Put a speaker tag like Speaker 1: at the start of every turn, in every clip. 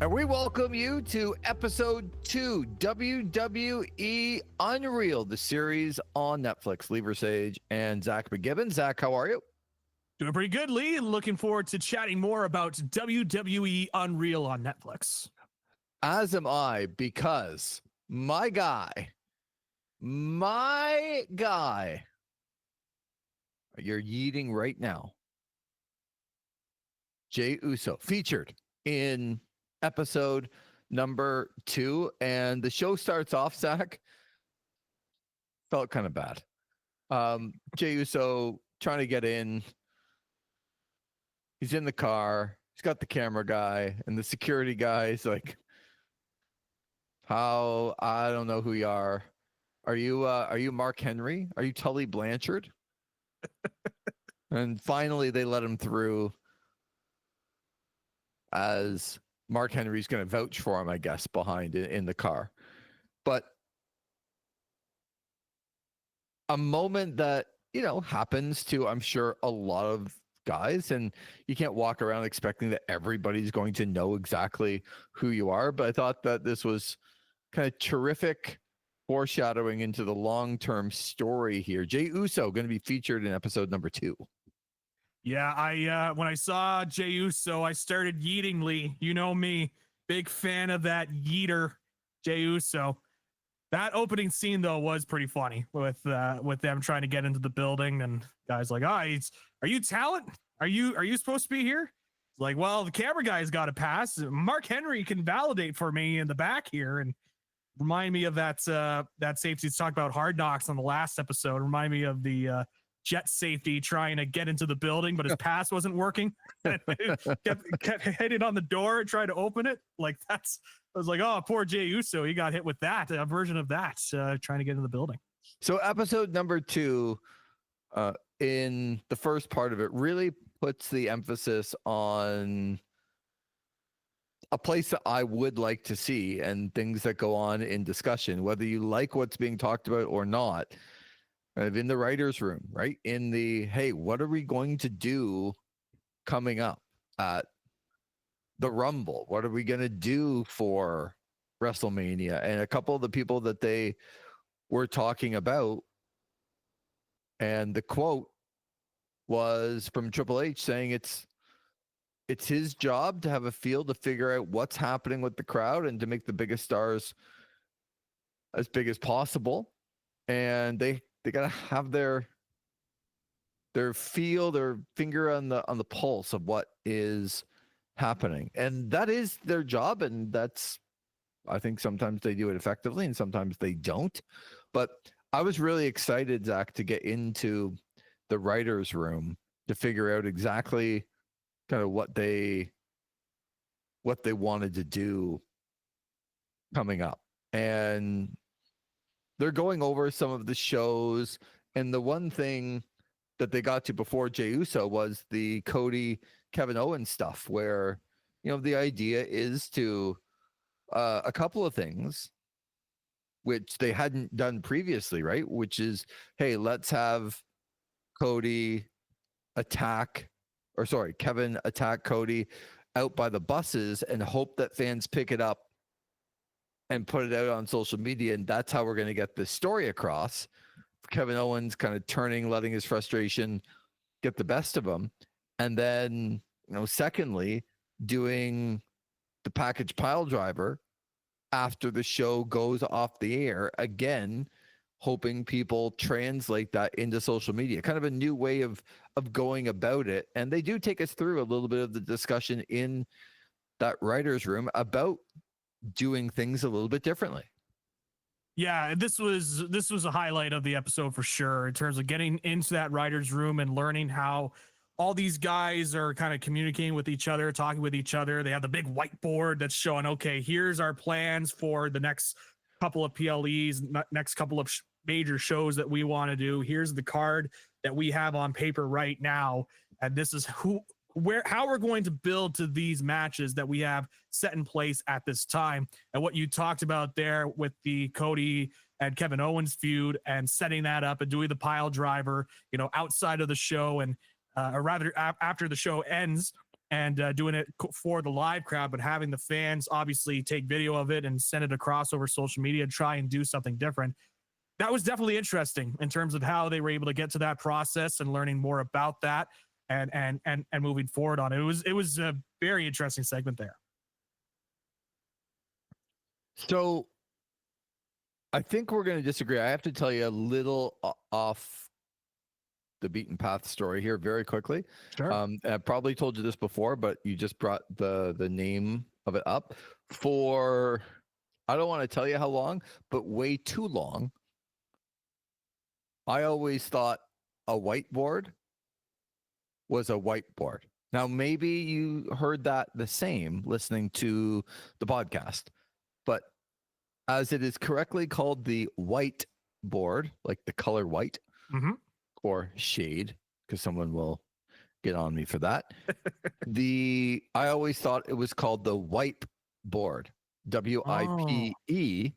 Speaker 1: And we welcome you to episode 2, WWE Unreal, the series on Netflix. Lee Versage and Zach McGibbon. Zach, how are you?
Speaker 2: Doing pretty good, Lee. Looking forward to chatting more about WWE Unreal on Netflix.
Speaker 1: As am I, because my guy, you're yeeting right now, Jey Uso, featured in episode number 2, and the show starts off, Zach, felt kind of bad. Jey Uso trying to get in. He's in the car. He's got the camera guy, and the security guy is like, "How? I don't know who you are. Are you Mark Henry? Are you Tully Blanchard?" And finally, they let him through, as Mark Henry's going to vouch for him, I guess, behind in the car. But a moment that, happens to, I'm sure, a lot of guys, and you can't walk around expecting that everybody's going to know exactly who you are. But I thought that this was kind of terrific foreshadowing into the long-term story here. Jey Uso going to be featured in episode number 2.
Speaker 2: Yeah, I when I saw Jey Uso, I started yeeting, Lee. You know me, big fan of that yeeter, Jey Uso. That opening scene though was pretty funny with them trying to get into the building, and guys like, are you talent? Are you supposed to be here? It's like, well, the camera guy's got to pass. Mark Henry can validate for me in the back here, and remind me of that safety talk about Hard Knocks on the last episode. Remind me of the jet safety trying to get into the building, but his pass wasn't working. kept hitting on the door and trying to open it. Like I was like, oh, poor Jey Uso. He got hit with that, a version of that, trying to get in the building.
Speaker 1: So episode number 2, in the first part of it, really puts the emphasis on a place that I would like to see and things that go on in discussion, whether you like what's being talked about or not. In the writer's room, right? In the, hey, what are we going to do coming up at the Rumble? What are we going to do for WrestleMania? And a couple of the people that they were talking about, and the quote was from Triple H saying it's his job to have a feel to figure out what's happening with the crowd and to make the biggest stars as big as possible. And they got to have their feel, their finger on the pulse of what is happening. And that is their job. And that's, I think sometimes they do it effectively and sometimes they don't. But I was really excited, Zach, to get into the writer's room to figure out exactly kind of what they wanted to do coming up. And they're going over some of the shows, and the one thing that they got to before Jey Uso was the Cody Kevin Owens stuff, where the idea is to a couple of things which they hadn't done previously, right? Which is, hey, let's have Kevin attack Cody out by the buses and hope that fans pick it up and put it out on social media, and that's how we're going to get this story across. Kevin Owens kind of letting his frustration get the best of him. And then, secondly, doing the package pile driver after the show goes off the air, again, hoping people translate that into social media. Kind of a new way of going about it. And they do take us through a little bit of the discussion in that writer's room about doing things a little bit differently.
Speaker 2: Yeah, this was a highlight of the episode for sure, in terms of getting into that writer's room and learning how all these guys are kind of communicating with each other, talking with each other. They have the big whiteboard that's showing, okay, here's our plans for the next couple of PLEs, next couple of major shows that we want to do. Here's the card that we have on paper right now, and this is how we're going to build to these matches that we have set in place at this time. And what you talked about there with the Cody and Kevin Owens feud and setting that up and doing the pile driver, outside of the show, and or rather after the show ends, and doing it for the live crowd, but having the fans obviously take video of it and send it across over social media, try and do something different. That was definitely interesting in terms of how they were able to get to that process and learning more about that and moving forward on it. It was a very interesting segment there.
Speaker 1: So I think we're going to disagree. I have to tell you a little off the beaten path story here very quickly.
Speaker 2: Sure.
Speaker 1: I probably told you this before, but you just brought the name of it up for, I don't want to tell you how long, but way too long. I always thought a whiteboard was a whiteboard. Now, maybe you heard that the same listening to the podcast, but as it is correctly called the whiteboard, like the color white, or shade, because someone will get on me for that. I always thought it was called the wipe board, WIPE,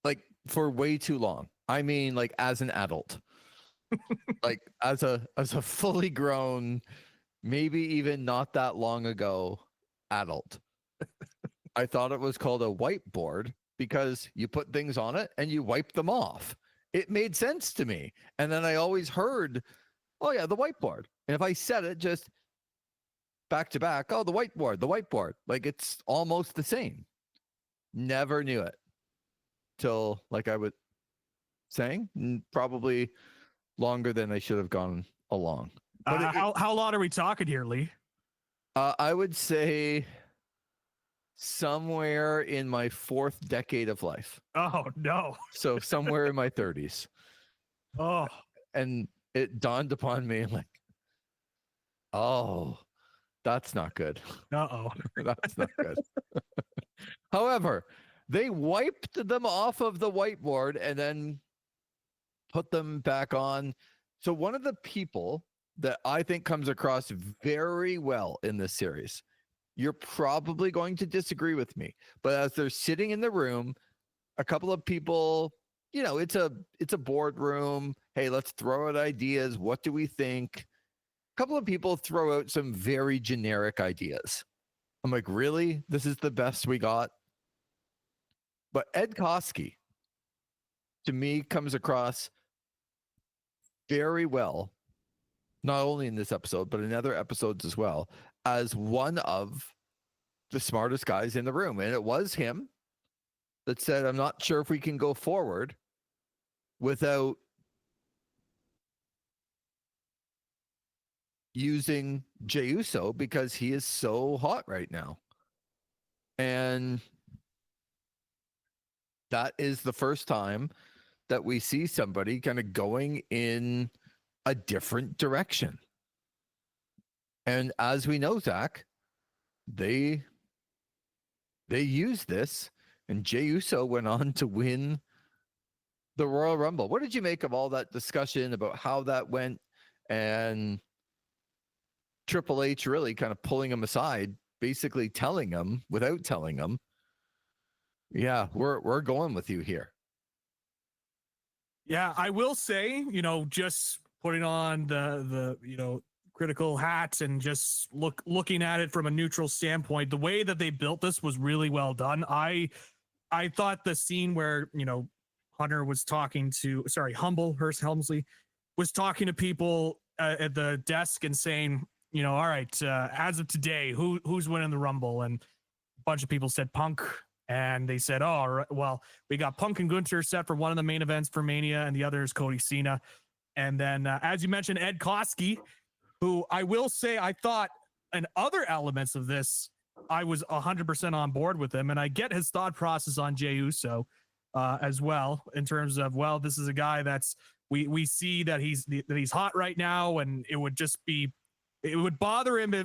Speaker 1: like for way too long. I mean, like as an adult, like as a fully grown, maybe even not that long ago adult. I thought it was called a whiteboard because you put things on it and you wipe them off. It made sense to me. And then I always heard, oh yeah, the whiteboard. And if I said it just back to back, oh, the whiteboard, like it's almost the same. Never knew it till, like I was saying, probably longer than I should have gone along. But
Speaker 2: how long are we talking here, Lee?
Speaker 1: I would say somewhere in my 4th decade of life.
Speaker 2: Oh no.
Speaker 1: So somewhere in my 30s.
Speaker 2: Oh.
Speaker 1: And it dawned upon me like, oh, that's not good.
Speaker 2: Uh-oh.
Speaker 1: That's not good. However, they wiped them off of the whiteboard and then put them back on. So one of the people that I think comes across very well in this series, you're probably going to disagree with me, but as they're sitting in the room, a couple of people, you know, it's a boardroom. Hey, let's throw out ideas. What do we think? A couple of people throw out some very generic ideas. I'm like, really? This is the best we got? But Ed Koskey, to me, comes across very well, not only in this episode, but in other episodes as well, as one of the smartest guys in the room. And it was him that said, I'm not sure if we can go forward without using Jey Uso because he is so hot right now. And that is the first time that we see somebody kind of going in a different direction. And as we know, Zach, they used this, and Jey Uso went on to win the Royal Rumble. What did you make of all that discussion about how that went, and Triple H really kind of pulling him aside, basically telling him, without telling him, yeah, we're going with you here.
Speaker 2: Yeah, I will say, you know, just putting on the you know, critical hat and just looking at it from a neutral standpoint, the way that they built this was really well done. I thought the scene where, you know, Hunter was talking to, Hearst Helmsley was talking to people at the desk and saying, you know, all right, as of today, who's winning the Rumble? And a bunch of people said Punk. And they said, oh, well, we got Punk and Gunther set for one of the main events for Mania, and the other is Cody Cena. And then, as you mentioned, Ed Koskey, who I will say I thought in other elements of this, I was 100% on board with him. And I get his thought process on Jey Uso as well, in terms of, well, this is a guy that's, we see that he's hot right now, and it would bother him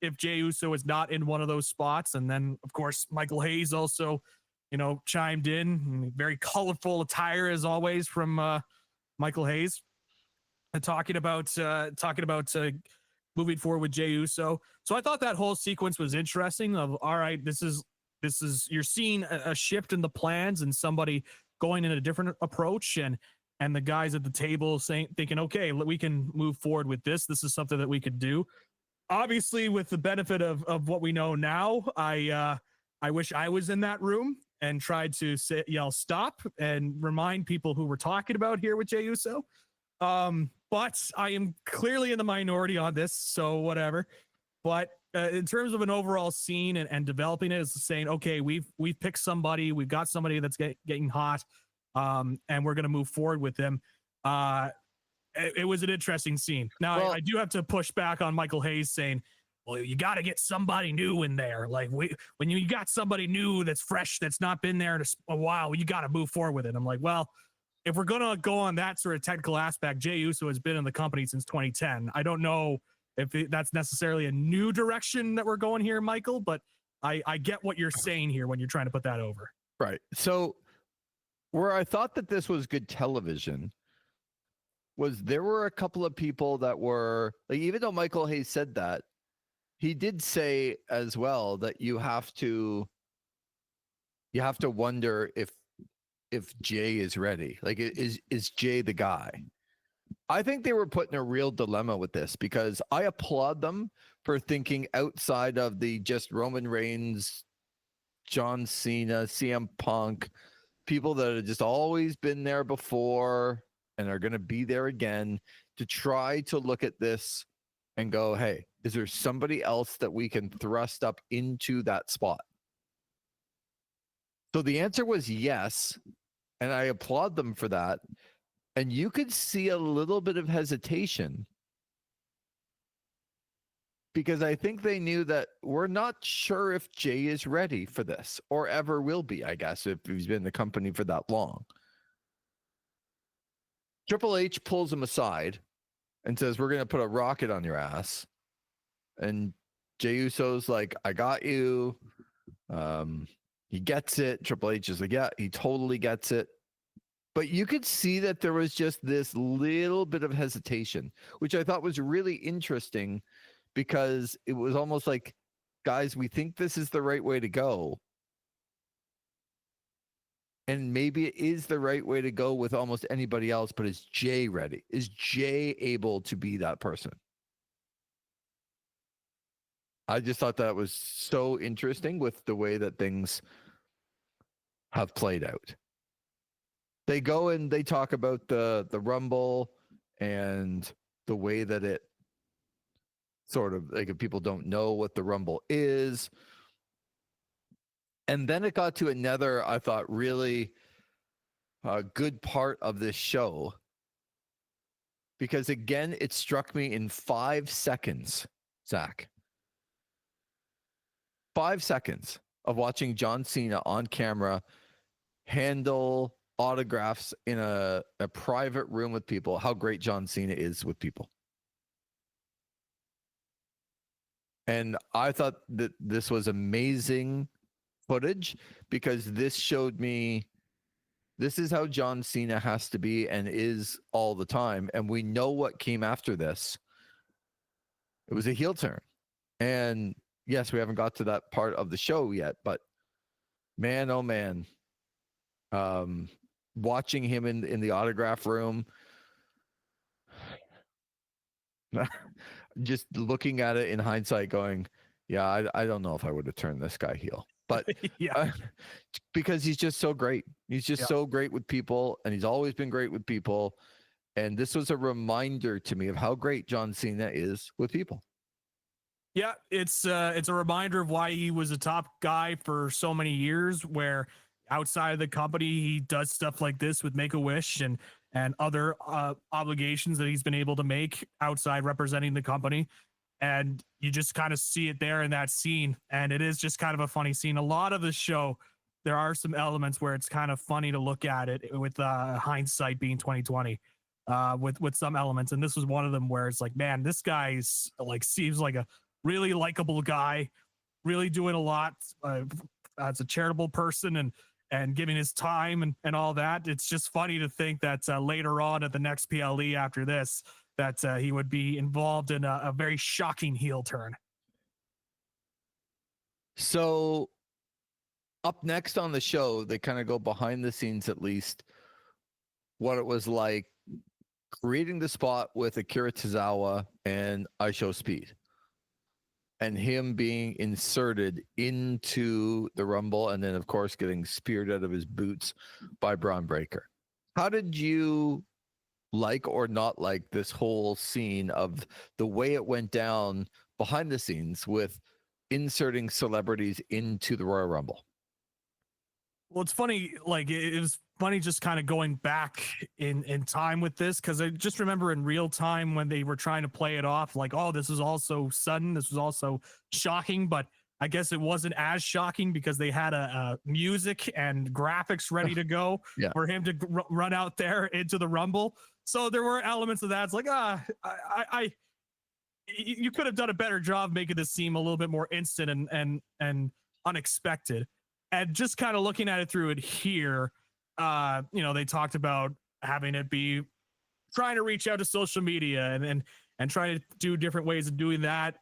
Speaker 2: if Jey Uso is not in one of those spots. And then, of course, Michael Hayes also, you know, chimed in. Very colorful attire as always from Michael Hayes, and talking about moving forward with Jey Uso. So I thought that whole sequence was interesting. Of all right, this is you're seeing a shift in the plans and somebody going in a different approach, and the guys at the table thinking, okay, we can move forward with this. This is something that we could do. obviously, with the benefit of what we know now, I wish I was in that room and tried to yell stop and remind people who we're talking about here with Jey Uso. But I am clearly in the minority on this, so whatever. But in terms of an overall scene and developing it, is saying, okay, we've picked somebody, we've got somebody that's getting hot, and we're going to move forward with them. It was an interesting scene. Now, I do have to push back on Michael Hayes saying, well, you got to get somebody new in there. Like when you got somebody new that's fresh, that's not been there in a while, you got to move forward with it. I'm like, well, if we're going to go on that sort of technical aspect, Jey Uso has been in the company since 2010. I don't know if that's necessarily a new direction that we're going here, Michael, but I get what you're saying here when you're trying to put that over.
Speaker 1: Right. So where I thought that this was good television was there were a couple of people that were like, even though Michael Hayes said that, he did say as well that you have to wonder if Jay is ready. Like, is Jay the guy? I think they were put in a real dilemma with this, because I applaud them for thinking outside of the just Roman Reigns, John Cena, CM Punk, people that have just always been there before and are going to be there again, to try to look at this and go, hey, is there somebody else that we can thrust up into that spot? So the answer was yes, and I applaud them for that. And you could see a little bit of hesitation, because I think they knew that we're not sure if Jay is ready for this, or ever will be, I guess, if he's been in the company for that long. Triple H pulls him aside and says, we're going to put a rocket on your ass. And Jey Uso's like, I got you. He gets it. Triple H is like, yeah, he totally gets it. But you could see that there was just this little bit of hesitation, which I thought was really interesting, because it was almost like, guys, we think this is the right way to go. And maybe it is the right way to go with almost anybody else, but is Jay ready? Is Jay able to be that person? I just thought that was so interesting with the way that things have played out. They go and they talk about the Rumble and the way that it sort of, like, if people don't know what the Rumble is. And then it got to another, I thought, really good part of this show, because again, it struck me in 5 seconds, Zach. 5 seconds of watching John Cena on camera handle autographs in a private room with people, how great John Cena is with people. And I thought that this was amazing footage, because this showed me this is how John Cena has to be and is all the time. And we know what came after this. It was a heel turn. And yes, we haven't got to that part of the show yet, but man, oh man, watching him in the autograph room, just looking at it in hindsight going, yeah, I don't know if I would have turned this guy heel. But
Speaker 2: yeah,
Speaker 1: because he's just so great. He's just so great with people, and he's always been great with people. And this was a reminder to me of how great John Cena is with people.
Speaker 2: Yeah, it's a reminder of why he was a top guy for so many years, where outside of the company, he does stuff like this with Make-A-Wish and other obligations that he's been able to make outside representing the company. And you just kind of see it there in that scene. And it is just kind of a funny scene. A lot of the show, there are some elements where it's kind of funny to look at it with hindsight being 2020 with some elements. And this was one of them where it's like, man, this guy's like, seems like a really likable guy, really doing a lot as a charitable person and giving his time and all that. It's just funny to think that later on at the next PLE after this, that he would be involved in a very shocking heel turn.
Speaker 1: So up next on the show, they kind of go behind the scenes, at least, what it was like creating the spot with Akira Tozawa and IShowSpeed. and him being inserted into the Rumble, and then of course getting speared out of his boots by Braun Breaker. How did you like or not like this whole scene of the way it went down behind the scenes with inserting celebrities into the Royal Rumble?
Speaker 2: Well, it's funny, like it was funny just kind of going back in time with this, because I just remember in real time when they were trying to play it off like, oh, this was also sudden, this was also shocking, but I guess it wasn't as shocking because they had a music and graphics ready to go for him to run out there into the Rumble. So there were elements of that. It's like, you could have done a better job making this seem a little bit more instant and unexpected. And just kind of looking at it through it here, they talked about having it be trying to reach out to social media and trying to do different ways of doing that.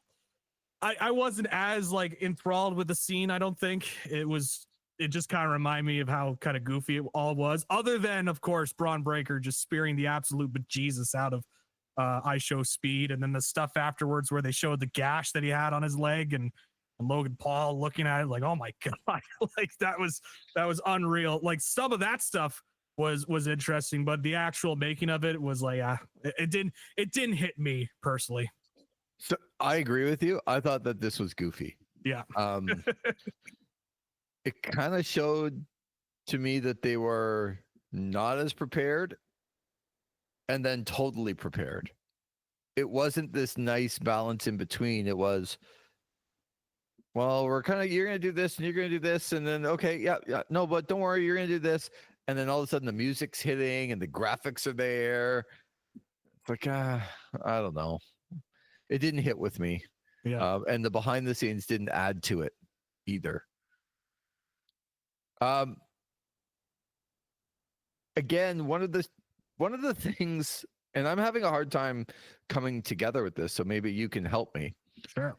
Speaker 2: I wasn't as like enthralled with the scene. I don't think it just kind of reminded me of how kind of goofy it all was, other than of course Braun Breaker just spearing the absolute bejesus out of I Show Speed, and then the stuff afterwards where they showed the gash that he had on his leg, and Logan Paul looking at it like, oh my god, like that was unreal. Like some of that stuff was interesting, but the actual making of it was like, it didn't hit me personally.
Speaker 1: So I agree with you. I thought that this was goofy.
Speaker 2: Yeah.
Speaker 1: It kind of showed to me that they were not as prepared and then totally prepared. It wasn't this nice balance in between. It was, well, you're going to do this and you're going to do this. And then, okay, yeah. No, but don't worry, you're going to do this. And then all of a sudden the music's hitting and the graphics are there. It's like, I don't know. It didn't hit with me.
Speaker 2: Yeah.
Speaker 1: And the behind the scenes didn't add to it either. Again, one of the things, and I'm having a hard time coming together with this, so maybe you can help me.
Speaker 2: Sure.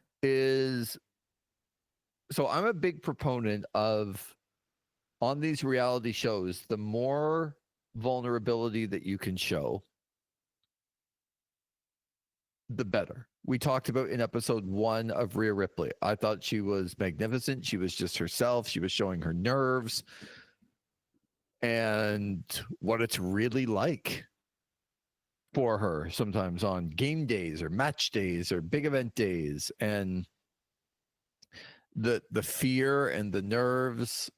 Speaker 1: So I'm a big proponent of, on these reality shows, the more vulnerability that you can show, the better. We talked about in episode 1 of Rhea Ripley. I thought she was magnificent. She was just herself. She was showing her nerves and what it's really like for her sometimes on game days or match days or big event days, and the fear and the nerves.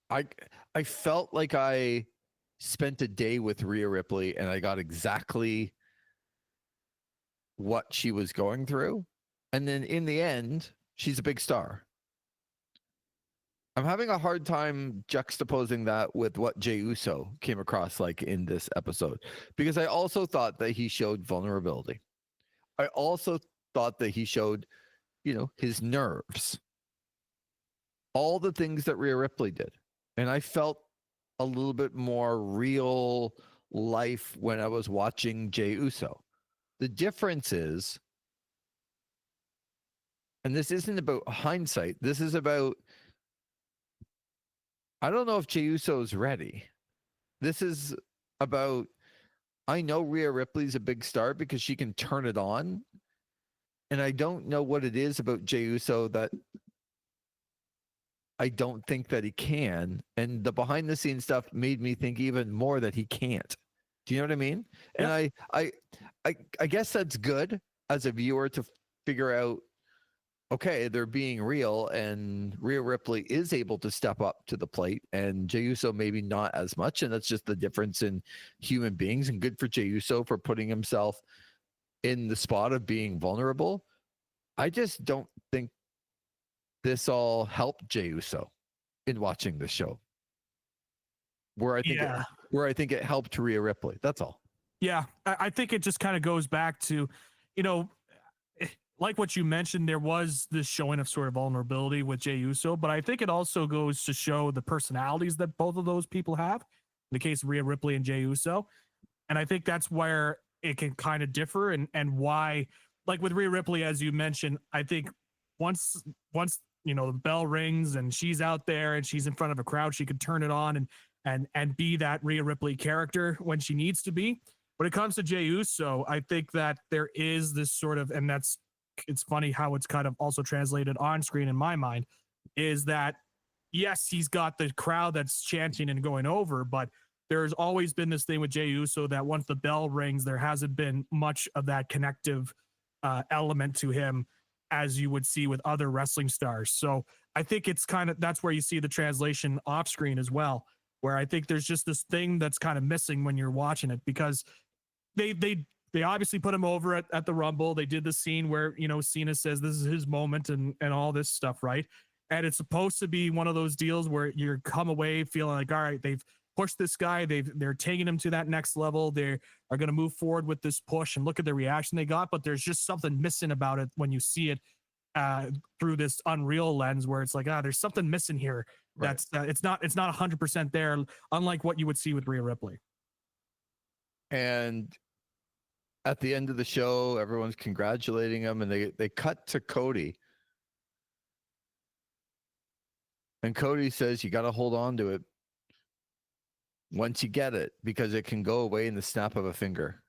Speaker 1: I felt like I spent a day with Rhea Ripley and I got exactly what she was going through. And then in the end, she's a big star. I'm having a hard time juxtaposing that with what Jey Uso came across like in this episode, because I also thought that he showed vulnerability. I also thought that he showed, his nerves, all the things that Rhea Ripley did. And I felt a little bit more real life when I was watching Jey Uso. The difference is, and this isn't about hindsight, this is about, I don't know if Jey Uso's ready. This is about, I know Rhea Ripley's a big star because she can turn it on. And I don't know what it is about Jey Uso that I don't think that he can. And the behind the scenes stuff made me think even more that he can't. Do you know what I mean? And I guess that's good as a viewer to figure out, okay, they're being real, and Rhea Ripley is able to step up to the plate, and Jey Uso maybe not as much, and that's just the difference in human beings. And good for Jey Uso for putting himself in the spot of being vulnerable. I just don't think this all helped Jey Uso in watching the show. Where I think it helped Rhea Ripley. That's all.
Speaker 2: Yeah, I think it just kind of goes back to, like what you mentioned, there was this showing of sort of vulnerability with Jey Uso, but I think it also goes to show the personalities that both of those people have, in the case of Rhea Ripley and Jey Uso. And I think that's where it can kind of differ, and why, like with Rhea Ripley, as you mentioned, I think once the bell rings and she's out there and she's in front of a crowd, she could turn it on and be that Rhea Ripley character when she needs to be. When it comes to Jey Uso, I think that there is this sort of, and that's it's funny how it's kind of also translated on screen in my mind, is that yes, he's got the crowd that's chanting and going over, but there's always been this thing with Jey Uso that once the bell rings, there hasn't been much of that connective element to him as you would see with other wrestling stars. So I think it's kind of, that's where you see the translation off screen as well, where I think there's just this thing that's kind of missing when you're watching it, because they obviously put him over at the Rumble. They did the scene where, you know, Cena says this is his moment and all this stuff, right? And it's supposed to be one of those deals where you come away feeling like, all right, they've pushed this guy, they're taking him to that next level, they are going to move forward with this push, and look at the reaction they got. But there's just something missing about it when you see it through this Unreal lens, where it's like, there's something missing here.
Speaker 1: Right.
Speaker 2: That's it's not 100% there, unlike what you would see with Rhea Ripley.
Speaker 1: And at the end of the show, everyone's congratulating him, and they cut to Cody. And Cody says, you got to hold on to it once you get it, because it can go away in the snap of a finger.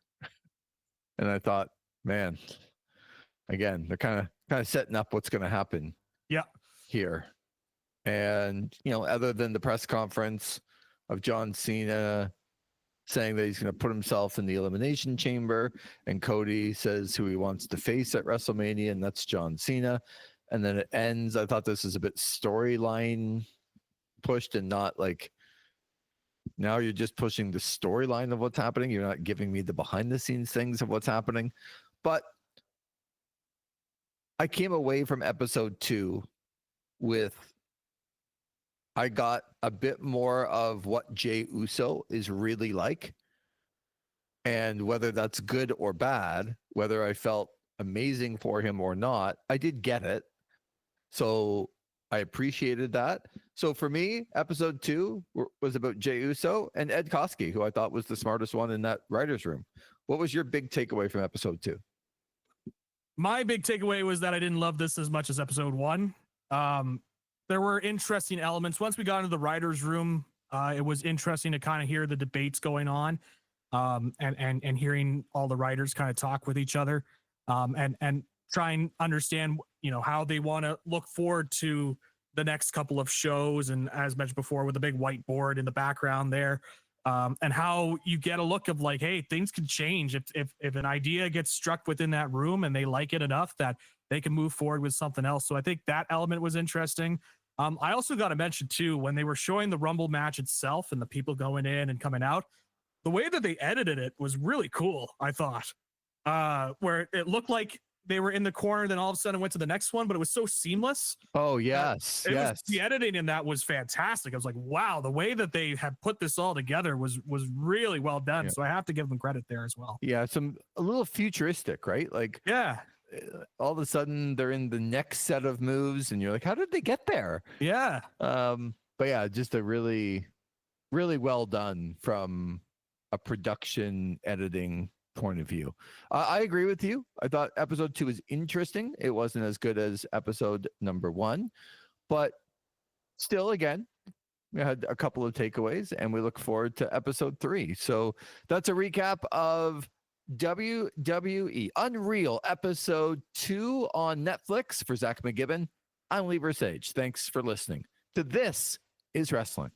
Speaker 1: And I thought, man, again, they're kind of setting up what's going to happen here. And, you know, other than the press conference of John Cena saying that he's going to put himself in the Elimination Chamber, and Cody says who he wants to face at WrestleMania, and that's John Cena. And then it ends. I thought this is a bit storyline pushed, and not like, now you're just pushing the storyline of what's happening. You're not giving me the behind the scenes things of what's happening. But I came away from episode 2 with, I got a bit more of what Jey Uso is really like. And whether that's good or bad, whether I felt amazing for him or not, I did get it. So I appreciated that. So for me, episode 2 was about Jey Uso and Ed Koskey, who I thought was the smartest one in that writer's room. What was your big takeaway from episode 2?
Speaker 2: My big takeaway was that I didn't love this as much as episode 1. There were interesting elements. Once we got into the writer's room, it was interesting to kind of hear the debates going on, and hearing all the writers kind of talk with each other, and try and understand, you know, how they want to look forward to the next couple of shows. And as mentioned before, with the big whiteboard in the background there, and how you get a look of like, hey, things can change if an idea gets struck within that room and they like it enough that they can move forward with something else. So I think that element was interesting. I also got to mention too, when they were showing the Rumble match itself and the people going in and coming out, the way that they edited it was really cool, I thought, where it looked like they were in the corner, then all of a sudden went to the next one, but it was so seamless.
Speaker 1: Oh, yes.
Speaker 2: The editing in that was fantastic. I was like, wow, the way that they have put this all together was really well done.
Speaker 1: Yeah.
Speaker 2: So I have to give them credit there as well.
Speaker 1: Yeah, a little futuristic, right? Like,
Speaker 2: yeah,
Speaker 1: all of a sudden they're in the next set of moves, and you're like, how did they get there?
Speaker 2: Yeah.
Speaker 1: But yeah, just a really, really well done from a production editing point of view. I agree with you. I thought episode 2 was interesting. It wasn't as good as episode number 1, but still, again, we had a couple of takeaways, and we look forward to episode 3. So that's a recap of WWE Unreal episode 2 on Netflix. For Zach McGibbon, I'm Lee Versage. Thanks for listening to This Is Wrestling.